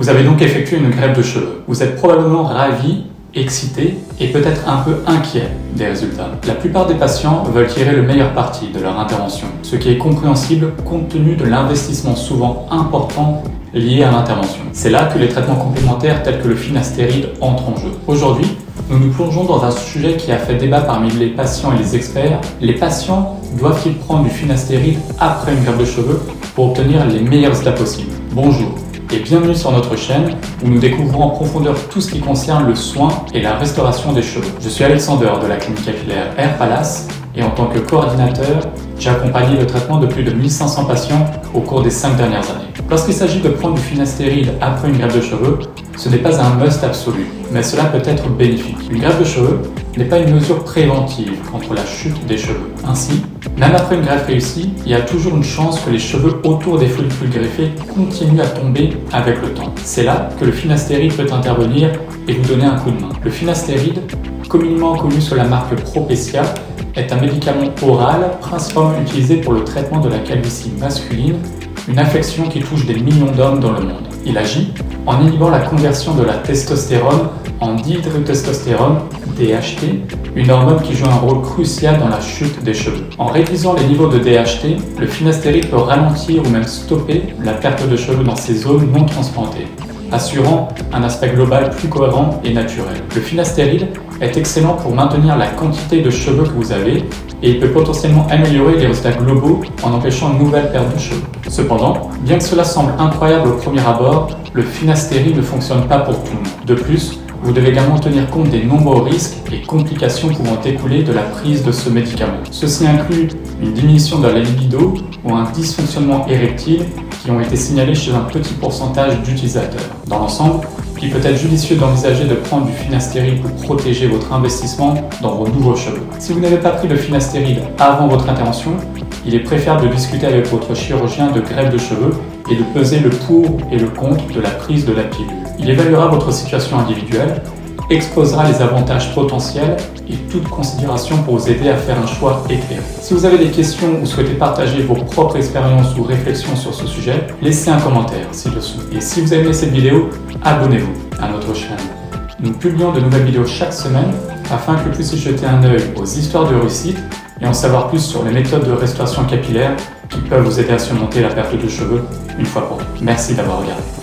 Vous avez donc effectué une greffe de cheveux. Vous êtes probablement ravi, excité et peut-être un peu inquiet des résultats. La plupart des patients veulent tirer le meilleur parti de leur intervention, ce qui est compréhensible compte tenu de l'investissement souvent important lié à l'intervention. C'est là que les traitements complémentaires tels que le finastéride entrent en jeu. Aujourd'hui, nous nous plongeons dans un sujet qui a fait débat parmi les patients et les experts. Les patients doivent-ils prendre du finastéride après une greffe de cheveux pour obtenir les meilleurs états possibles? Bonjour et bienvenue sur notre chaîne où nous découvrons en profondeur tout ce qui concerne le soin et la restauration des cheveux. Je suis Alexander de la clinique capillaire Hair Palace et en tant que coordinateur, j'ai accompagné le traitement de plus de 1500 patients au cours des 5 dernières années. Lorsqu'il s'agit de prendre du finastéride après une greffe de cheveux, ce n'est pas un must absolu, mais cela peut être bénéfique. Une greffe de cheveux n'est pas une mesure préventive contre la chute des cheveux. Ainsi, même après une greffe réussie, il y a toujours une chance que les cheveux autour des follicules greffés continuent à tomber avec le temps. C'est là que le finastéride peut intervenir et vous donner un coup de main. Le finastéride, communément connu sous la marque Propecia, est un médicament oral principalement utilisé pour le traitement de la calvitie masculine, une affection qui touche des millions d'hommes dans le monde. Il agit en inhibant la conversion de la testostérone en dihydrotestostérone, DHT, une hormone qui joue un rôle crucial dans la chute des cheveux. En réduisant les niveaux de DHT, le finastéride peut ralentir ou même stopper la perte de cheveux dans ces zones non transplantées, assurant un aspect global plus cohérent et naturel. Le finastéride est excellent pour maintenir la quantité de cheveux que vous avez et il peut potentiellement améliorer les résultats globaux en empêchant une nouvelle perte de cheveux. Cependant, bien que cela semble incroyable au premier abord, le finastéride ne fonctionne pas pour tout le monde. De plus, vous devez également tenir compte des nombreux risques et complications pouvant découler de la prise de ce médicament. Ceci inclut une diminution de la libido ou un dysfonctionnement érectile qui ont été signalés chez un petit pourcentage d'utilisateurs. Dans l'ensemble, il peut être judicieux d'envisager de prendre du finastéride pour protéger votre investissement dans vos nouveaux cheveux. Si vous n'avez pas pris de finastéride avant votre intervention, il est préférable de discuter avec votre chirurgien de greffe de cheveux et de peser le pour et le contre de la prise de la pilule. Il évaluera votre situation individuelle, exposera les avantages potentiels et toute considération pour vous aider à faire un choix éclairé. Si vous avez des questions ou souhaitez partager vos propres expériences ou réflexions sur ce sujet, laissez un commentaire ci-dessous. Et si vous avez aimé cette vidéo, abonnez-vous à notre chaîne. Nous publions de nouvelles vidéos chaque semaine afin que vous puissiez jeter un œil aux histoires de réussite et en savoir plus sur les méthodes de restauration capillaire qui peuvent vous aider à surmonter la perte de cheveux une fois pour toutes. Merci d'avoir regardé.